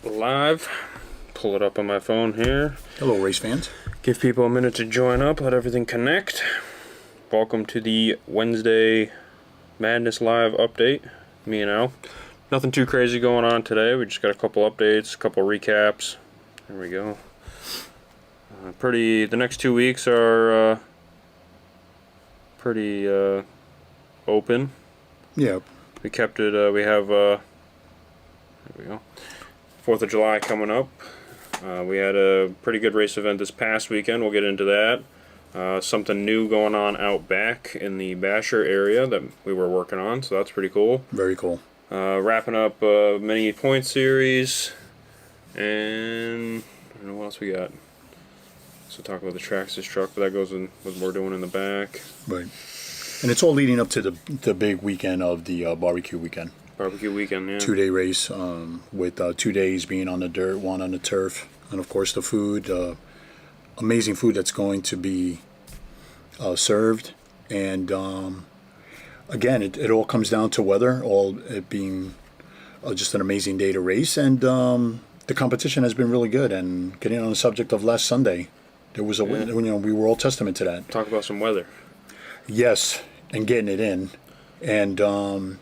live. Pull it up on my phone here. Hello, race fans. Give people a minute to join up, let everything connect. Welcome to the Wednesday Madness Live update. Me and Al. Nothing too crazy going on today. We just got a couple updates, a couple recaps. There we go. The next 2 weeks are pretty open. Yeah. We kept it, we have, there we go, 4th of July coming up. We had a pretty good race event this past weekend. We'll get into that. Something new going on out back in the Basher area that we were working on, so that's pretty cool. Very cool. Wrapping up a mini point series, and I don't know what else we got. So talk about the tracks this truck, but that goes in what we're doing in the back. Right. And it's all leading up to the big weekend of the barbecue weekend. Barbecue weekend, yeah. 2-day race with 2 days being on the dirt, 1 on the turf. And, of course, the food, amazing food that's going to be served. And, again, it all comes down to weather, all it being just an amazing day to race. And the competition has been really good. And getting on the subject of last Sunday, there was we were all testament to that. Talk about some weather. Yes, and getting it in. And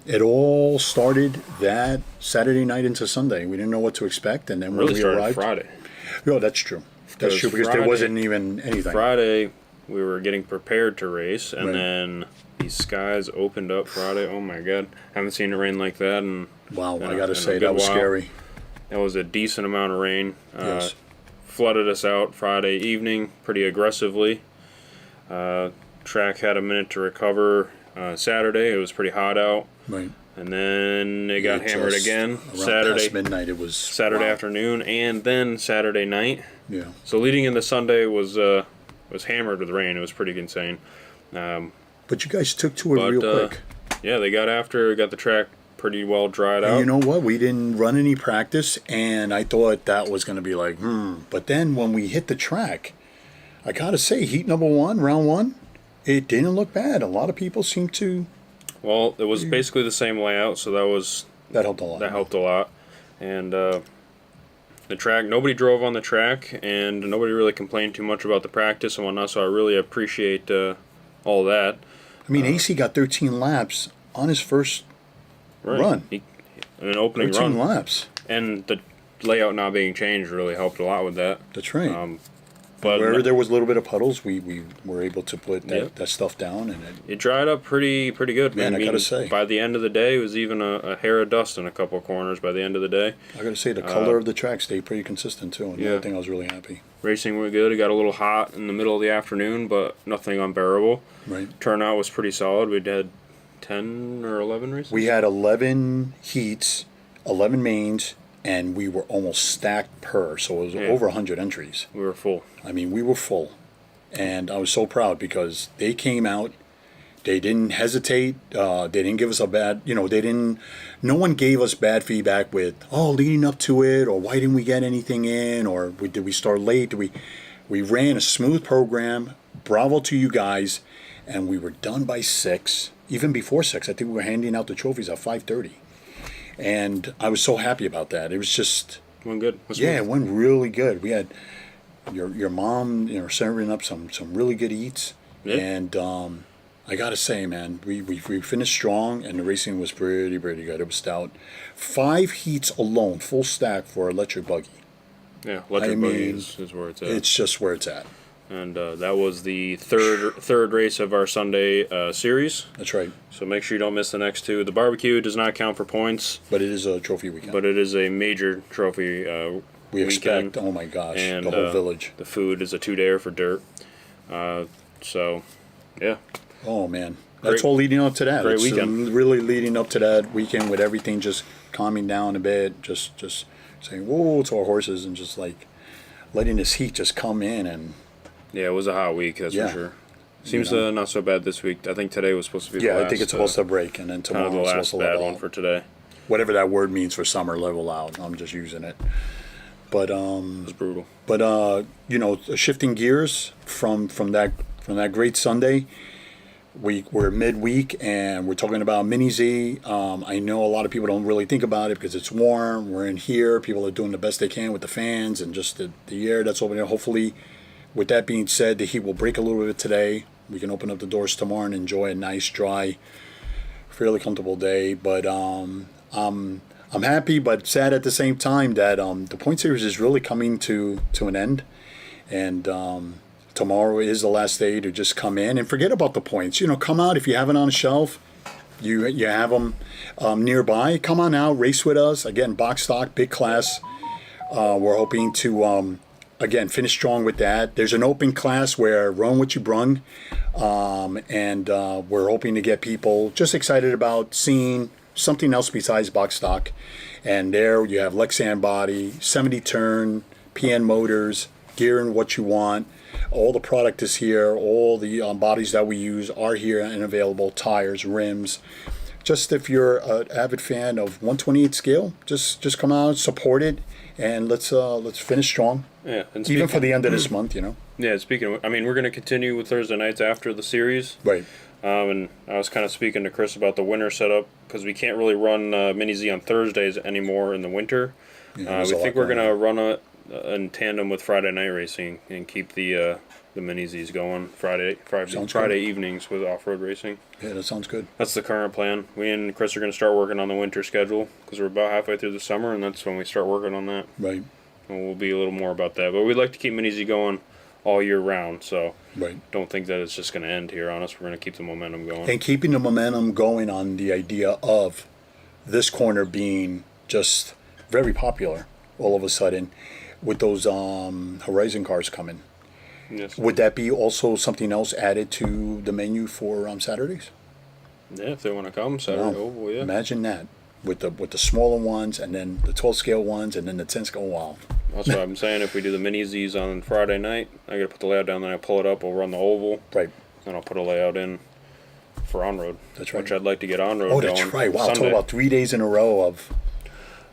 it all started that Saturday night into Sunday. We didn't know what to expect, and then when we arrived, Friday. No, that's true. That's true because there wasn't even anything. Friday, we were getting prepared to race, and Right. then these skies opened up Friday. Oh my God, haven't seen it rain like that. And Wow, I got to say that was scary. That was a decent amount of rain. Yes. Flooded us out Friday evening pretty aggressively. Track had a minute to recover. Saturday, it was pretty hot out. Right. And then it got hammered again. Saturday past midnight, it was Saturday afternoon, and then Saturday night. Yeah. So leading into Sunday was hammered with rain. It was pretty insane. But you guys took to it real quick. Yeah, they got the track pretty well dried out. And you know what? We didn't run any practice, and I thought that was going to be like, But then when we hit the track, I got to say, heat number 1, round 1, it didn't look bad. A lot of people seemed to... Well, it was basically the same layout, so that helped a lot. That helped a lot. And the track, nobody drove on the track, and nobody really complained too much about the practice and whatnot, so I really appreciate all that. I mean, AC got 13 laps on his first run. An opening 13 run. laps. And the layout not being changed really helped a lot with that. That's right. But wherever there was a little bit of puddles, we were able to put that stuff down, and it dried up pretty good. Man, I gotta say, by the end of the day, it was even a hair of dust in a couple of corners. By the end of the day, I gotta say the color of the track stayed pretty consistent too, and the other thing I was really happy. Racing were good. It got a little hot in the middle of the afternoon, but nothing unbearable. Right. Turnout was pretty solid. We had 10 or 11 races. We had 11 heats, 11 mains, and we were almost stacked per, so it was over 100 entries. We were full. I mean, we were full. And I was so proud because they came out, they didn't hesitate, they didn't give us a bad, no one gave us bad feedback with, leading up to it, or why didn't we get anything in, or did we start late, we ran a smooth program, bravo to you guys, and we were done by 6, even before 6, I think we were handing out the trophies at 5:30. And I was so happy about that. It was just... Went good. It went really good. We had your mom, serving up some really good eats. Yeah. And I got to say, man, we finished strong, and the racing was pretty good. It was stout. 5 heats alone, full stack for electric buggy. Yeah, electric buggy is where it's at. It's just where it's at. And that was the third race of our Sunday series. That's right. So make sure you don't miss the next 2. The barbecue does not count for points. But it is a trophy weekend. But it is a major trophy we weekend. Expect, oh my gosh, and, the whole village. The food is a 2-dayer for dirt. So, yeah. Oh, man. That's all leading up to that. Great weekend. Really leading up to that weekend with everything just calming down a bit. Just saying, whoa, to our horses, and just like letting this heat just come in and... Yeah, it was a hot week, that's for sure. Seems not so bad this week. I think today was supposed to be the last. I think it's supposed to break, and then tomorrow the last bad one for today. Whatever that word means for summer, level out. I'm just using it. But it's brutal. But shifting gears from that great Sunday, we're midweek and we're talking about Mini Z. I know a lot of people don't really think about it because it's warm. We're in here. People are doing the best they can with the fans and just the air that's open there. Hopefully, with that being said, the heat will break a little bit today. We can open up the doors tomorrow and enjoy a nice, dry, fairly comfortable day. But I'm happy but sad at the same time that the point series is really coming to an end. And tomorrow is the last day to just come in and forget about the points. Come out if you have it on a shelf. You have them nearby. Come on out, race with us. Again, box stock, big class. We're hoping to, again, finish strong with that. There's an open class where run what you brung. And we're hoping to get people just excited about seeing something else besides box stock. And there you have Lexan body, 70 turn, PN motors, gear and what you want. All the product is here. All the bodies that we use are here and available. Tires, rims. Just if you're an avid fan of 128 scale, just come out, support it, and let's finish strong. Yeah, and even for the end of this month, Yeah, speaking of, we're going to continue with Thursday nights after the series. Right. And I was kind of speaking to Chris about the winter setup because we can't really run Mini Z on Thursdays anymore in the winter. Yeah, we think we're going to run it in tandem with Friday night racing and keep the Mini Z's going Friday evenings with off-road racing. Yeah, that sounds good. That's the current plan. We and Chris are going to start working on the winter schedule because we're about halfway through the summer, and that's when we start working on that. Right. And we'll be a little more about that. But we'd like to keep Mini Z going all year round, so don't think that it's just going to end here on us. We're going to keep the momentum going. And keeping the momentum going on the idea of this corner being just very popular all of a sudden with those Horizon cars coming. Yes. Would that be also something else added to the menu for Saturdays? Yeah, if they want to come Saturday. Wow. Oh, yeah. Imagine that with the smaller ones and then the 12 scale ones and then the 10 scale. Wow. That's what I'm saying. If we do the Mini Z's on Friday night, I got to put the layout down, then I pull it up, we'll run the oval. Right. Then I'll put a layout in for on-road. That's right. Which I'd like to get on-road Oh, going. that's right. Wow. Sunday. Talk about 3 days in a row of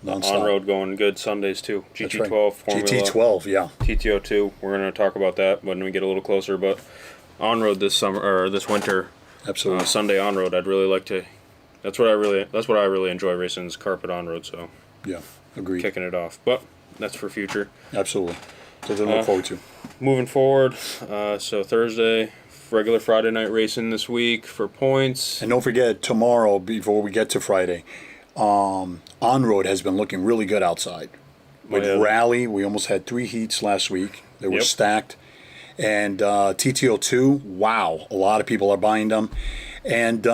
nonstop. On-road going good Sundays too. GT12, right. Formula. GT12, yeah. TTO2. We're going to talk about that when we get a little closer. But on-road this summer or this winter, Absolutely. Sunday on-road, I'd really like to. That's what I really enjoy racing is carpet on-road. So Yeah. Agreed. kicking it off, but that's for future. Absolutely. Something to look forward to. Moving forward, so Thursday, regular Friday night racing this week for points. And don't forget, tomorrow, before we get to Friday, on-road has been looking really good outside. With Rally, we almost had 3 heats last week. They were stacked. And TTO2, wow, a lot of people are buying them. And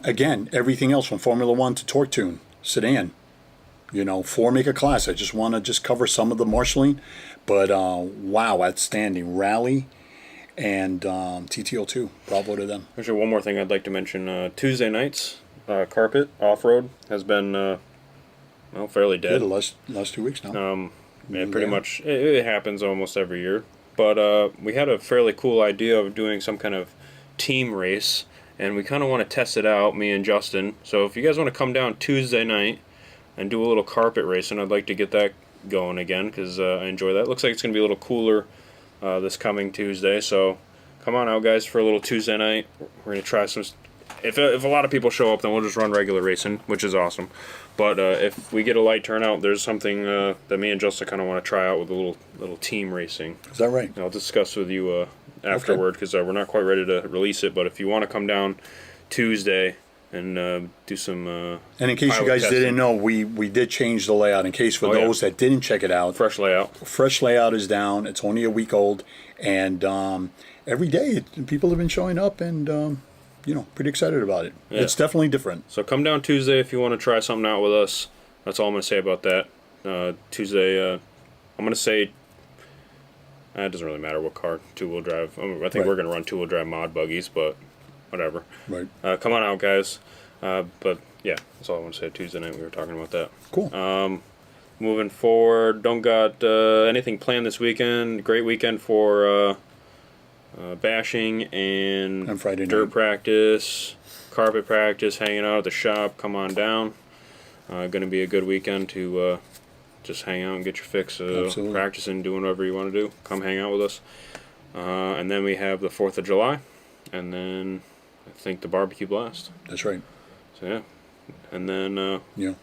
again, everything else from Formula 1 to Torque Tune, sedan. 4-maker class. I just want to cover some of the marshalling. But wow, outstanding. Rally and TTO2. Bravo to them. Actually, one more thing I'd like to mention. Tuesday nights, carpet, off-road, has been fairly dead. Yeah, the last 2 weeks now. Pretty much, it happens almost every year. But we had a fairly cool idea of doing some kind of team race, and we kind of want to test it out, me and Justin. So if you guys want to come down Tuesday night and do a little carpet racing, I'd like to get that going again because I enjoy that. Looks like it's going to be a little cooler this coming Tuesday. So come on out, guys, for a little Tuesday night. We're going to try some. If a lot of people show up, then we'll just run regular racing, which is awesome. But if we get a light turnout, there's something that me and Justin kind of want to try out with a little team racing. Is that right? I'll discuss with you afterward because we're not quite ready to release it. But if you want to come down Tuesday and do some and in case you guys didn't know, we did change the layout. In case for those that didn't check it out, fresh layout is down. It's only a week old, and every day people have been showing up and pretty excited about it. Yeah. It's definitely different. So come down Tuesday if you want to try something out with us. That's all I'm going to say about that. Tuesday, I'm going to say it doesn't really matter what car, 2-wheel drive. I think we're going to run 2-wheel drive mod buggies, but whatever. Right. Come on out, guys. But yeah, that's all I want to say. Tuesday night we were talking about that. Cool. Moving forward, don't got anything planned this weekend. Great weekend for bashing and Friday night. Dirt practice, carpet practice, hanging out at the shop. Come on down. Going to be a good weekend to just hang out and get your fix. Practicing, doing whatever you want to do. Come hang out with us. And then we have the 4th of July. And then think the barbecue blast. That's right. So yeah, and then Yeah.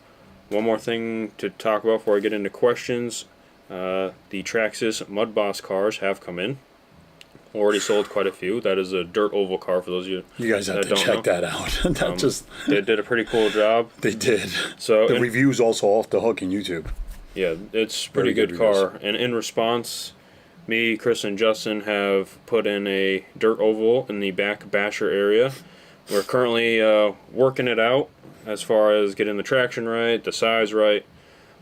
one more thing to talk about before I get into questions. The Traxxas Mud Boss cars have come in. Already sold quite a few. That is a dirt oval car for those of you. You guys have to check that out. They did a pretty cool job. They did. So the reviews also off the hook in YouTube. Yeah, it's a pretty good car. And in response, me, Chris, and Justin have put in a dirt oval in the back basher area. We're currently working it out as far as getting the traction right, the size right.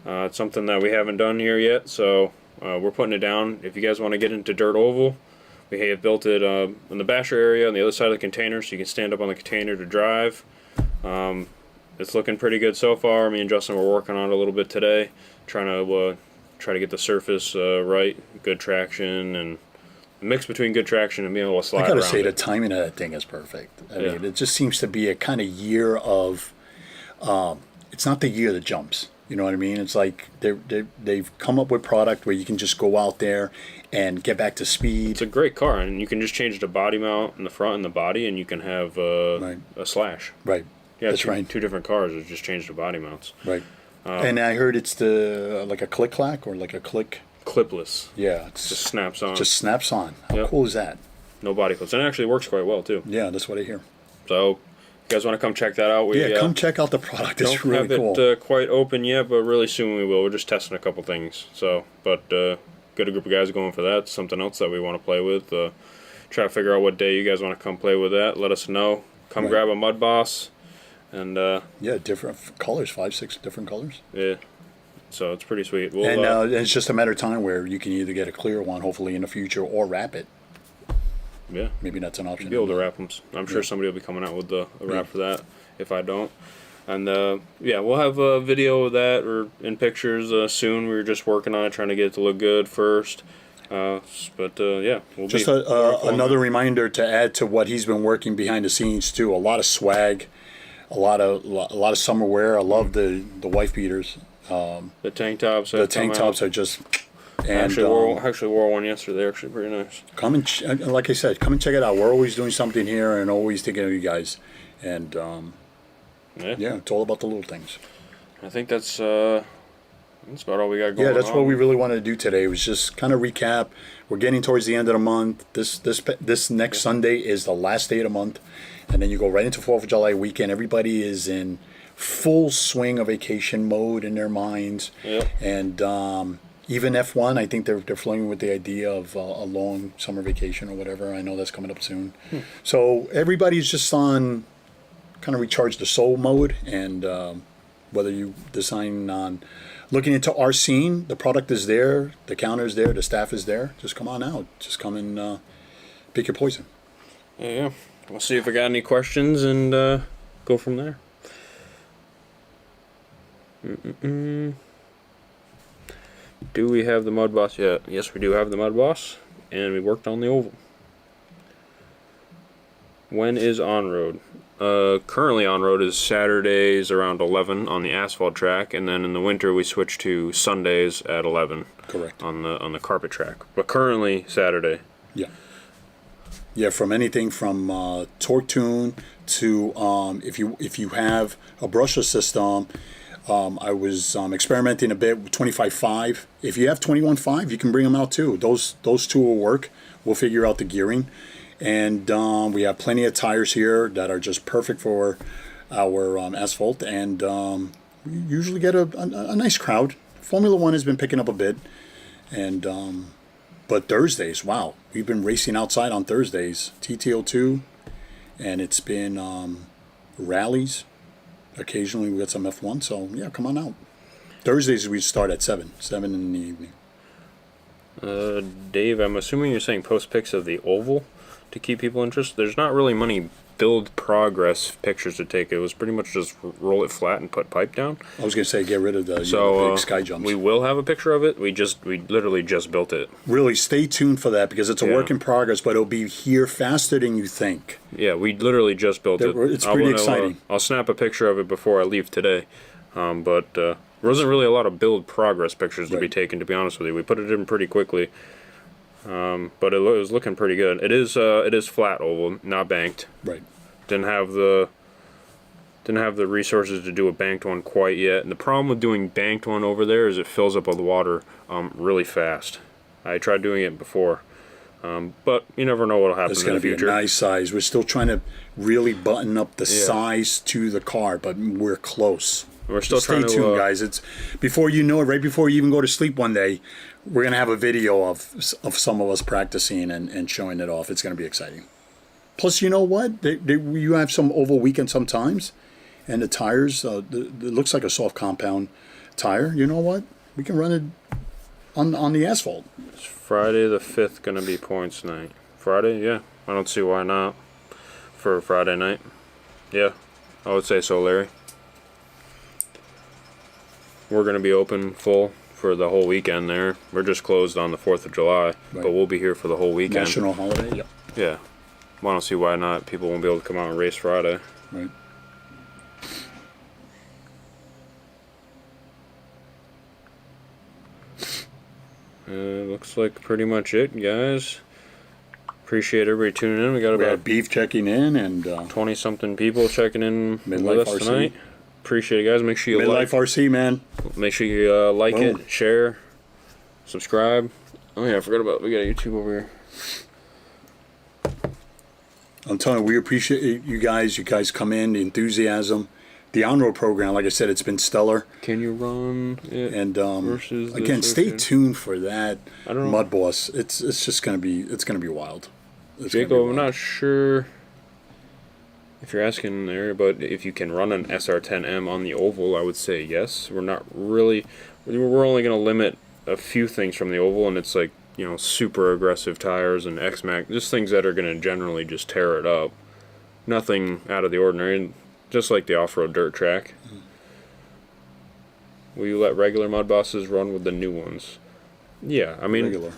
It's something that we haven't done here yet, so we're putting it down. If you guys want to get into dirt oval, we have built it in the basher area on the other side of the container, so you can stand up on the container to drive. It's looking pretty good so far. Me and Justin were working on it a little bit today, trying to get the surface right, good traction, and a mix between good traction and being able to slide around. I gotta say, the timing of that thing is perfect. I mean, it just seems to be a kind of year of. It's not the year that jumps. You know what I mean? It's like they've come up with product where you can just go out there and get back to speed. It's a great car, and you can just change the body mount in the front and the body, and you can have a slash. Right. Yeah, that's right. Two different cars. It's just change the body mounts. Right. And I heard it's like a click clack or like a click. Clipless. Yeah. It just snaps on. Just snaps on. How cool is that? No body clips, and it actually works quite well too. Yeah, that's what I hear. So. You guys want to come check that out? Come check out the product. It's really cool. Don't have it quite open yet, but really soon we will. We're just testing a couple things. So, but got a group of guys going for that. Something else that we want to play with. Try to figure out what day you guys want to come play with that. Let us know. Come grab a Mud Boss. And different colors, 5-6 different colors. Yeah. So it's pretty sweet. And it's just a matter of time where you can either get a clear one, hopefully in the future, or wrap it. Yeah, maybe that's an option. You'll be able to wrap them. I'm sure somebody will be coming out with a wrap for that. If I don't, and we'll have a video of that or in pictures soon. We were just working on it, trying to get it to look good first. We'll just another reminder to add to what he's been working behind the scenes too. A lot of swag, a lot of summer wear. I love the wife beaters. The tank tops. The tank tops are just. And actually wore one yesterday. They're actually pretty nice. Come and like I said, come and check it out. We're always doing something here and always thinking of you guys. And it's all about the little things. I think that's about all we got going on. Yeah, that's what we really wanted to do today. Was just kind of recap. We're getting towards the end of the month. This next Sunday is the last day of the month, and then you go right into 4th of July weekend. Everybody is in full swing of vacation mode in their minds. Yep. And even F1, I think they're flowing with the idea of a long summer vacation or whatever. I know that's coming up soon. So everybody's just on kind of recharge the soul mode. And whether you design on looking into our scene, the product is there, the counter is there, the staff is there. Just come on out. Just come and pick your poison. Yeah. We'll see if I got any questions and go from there. Do we have the Mud Boss yet? Yes, we do have the Mud Boss, and we worked on the oval. When is on-road? Currently on-road is Saturdays around 11 on the asphalt track, and then in the winter we switch to Sundays at 11. Correct. On the carpet track, but currently Saturday. Yeah. Yeah, from anything from torque tune to if you have a brushless system. I was experimenting a bit with 25.5. If you have 21.5, you can bring them out too. Those two will work. We'll figure out the gearing. And we have plenty of tires here that are just perfect for our asphalt. And we usually get a nice crowd. Formula One has been picking up a bit. And but Thursdays, wow. We've been racing outside on Thursdays. TTO2. And it's been rallies. Occasionally we get some F1, so yeah, come on out. Thursdays we start at 7 in the evening. Dave, I'm assuming you're saying post pics of the oval to keep people interested. There's not really many build progress pictures to take. It was pretty much just roll it flat and put pipe down. I was going to say get rid of the big sky jumps. We will have a picture of it. We literally just built it. Really, stay tuned for that because it's a work in progress, but it'll be here faster than you think. Yeah, we literally just built it. It's pretty exciting. I'll snap a picture of it before I leave today. But there wasn't really a lot of build progress pictures to be taken, to be honest with you. We put it in pretty quickly. But it was looking pretty good. It is flat oval, not banked. Right. didn't have the resources to do a banked one quite yet. And the problem with doing banked one over there is it fills up with water really fast. I tried doing it before, but you never know what'll happen It's in going the to be a future. nice size. We're still trying to really button up the size to the car, but we're close. We're still Stay trying to tuned, guys. It's before you know it, right before you even go to sleep one day, we're going to have a video of some of us practicing and showing it off. It's going to be exciting. Plus, you know what? You have some oval weekend sometimes, and the tires, it looks like a soft compound tire. You know what? We can run it on the asphalt. It's Friday the 5th going to be points night. Friday, yeah. I don't see why not for Friday night. Yeah, I would say so, Larry. We're going to be open full for the whole weekend there. We're just closed on the 4th of July, but we'll be here for the whole weekend. National holiday, yep. Yeah. Well, I don't see why not. People won't be able to come out and race Friday. Right. Looks like pretty much it, guys. Appreciate everybody tuning in. We got We about had Beef checking in and 20-something people checking in Midlife with us RC. tonight. Appreciate it, guys. Make sure you Midlife RC, man. Make sure you like Boom. it, share, subscribe. Oh yeah, I forgot about we got YouTube over here. I'm telling you, we appreciate you guys. You guys come in, the enthusiasm. The on-road program, like I said, it's been stellar. Can you run it And versus this again, stay version? tuned for that I don't know. Mud Boss. It's just gonna be wild. It's gonna be Jacob, I'm wild. not sure if you're asking there, but if you can run an SR10M on the oval, I would say yes. We're not really. We're only going to limit a few things from the oval, and it's like, you know, super aggressive tires and X-Max, just things that are going to generally just tear it up. Nothing out of the ordinary, just like the off-road dirt track. Will you let regular mud bosses run with the new ones? Yeah, I mean, Regular.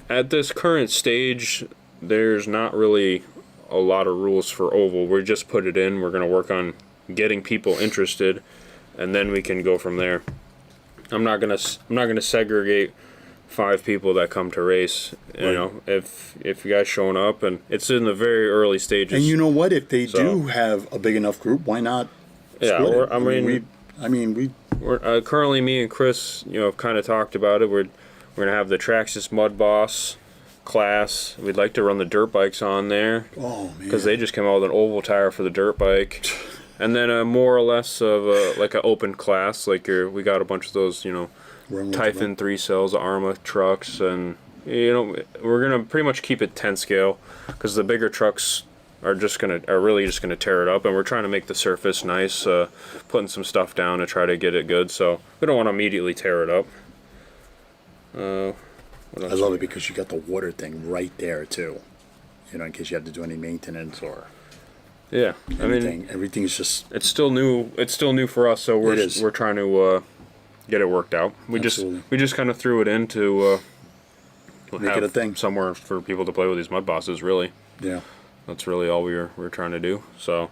at this current stage, there's not really a lot of rules for oval. We just put it in. We're going to work on getting people interested, and then we can go from there. I'm not gonna segregate 5 people that come to race. You Right. know, if you guys showing up, and it's in the very early stages. And you know what? If they So- do have a big enough group, why not? Yeah, split or, it? I mean, we we're currently, me and Chris, you know, have kind of talked about it. We're gonna have the Traxxas Mud Boss class. We'd like to run the dirt bikes on there oh man, because they just came out with an oval tire for the dirt bike, and then a more or less of like an open class. Like we got a bunch of those, you know, Run with Typhon 3 cells, Arma trucks, and you know, we're gonna pretty much keep it 10 scale because the bigger trucks are really just gonna tear it up, and we're trying to make the surface nice, putting some stuff down to try to get it good. So we don't want to immediately tear it up. What I else? love it because you got the water thing right there too. You know, in case you have to do any maintenance or Yeah, I anything. mean, Everything's just it's still new. It's still new for us, so It is. we're trying to get it worked out. Absolutely. We just kind of threw it in to Make have it a thing. somewhere for people to play with these mud bosses. Really, yeah. that's really all we were trying to do. So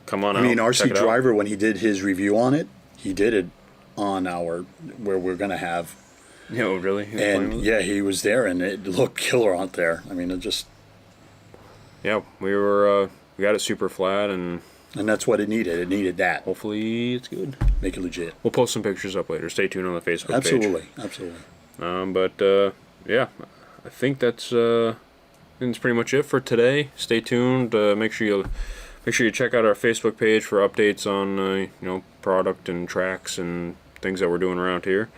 come on out. I mean, check RC it out. Driver, when he did his review on it, he did it on our where we're gonna have, Yeah, really. He was playing and with it? yeah, he was there, and it looked killer out there. I mean, it just, Yeah, we got it super flat, and and that's what it needed. It needed that. hopefully it's good. Make it legit. We'll post some pictures up later. Stay tuned on the Facebook page. Absolutely. But yeah, I think that's pretty much it for today. Stay tuned. Make sure you check out our Facebook page for updates on you know, product and tracks and things that we're doing around here.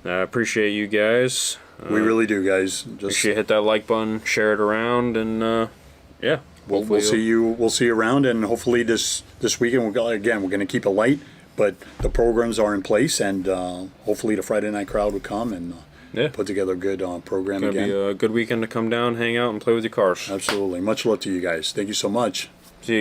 Appreciate you guys. We really do, guys. Make Just sure you hit that like button, share it around, and yeah, we'll hopefully see you. We'll see you around, and hopefully this weekend we're going to keep it light, but the programs are in place, and hopefully the Friday night crowd will come and Yeah, put together a good program gonna again. be a good weekend to come down, hang out, and play with your cars. Absolutely. Much love to you guys. Thank you so much. See you guys.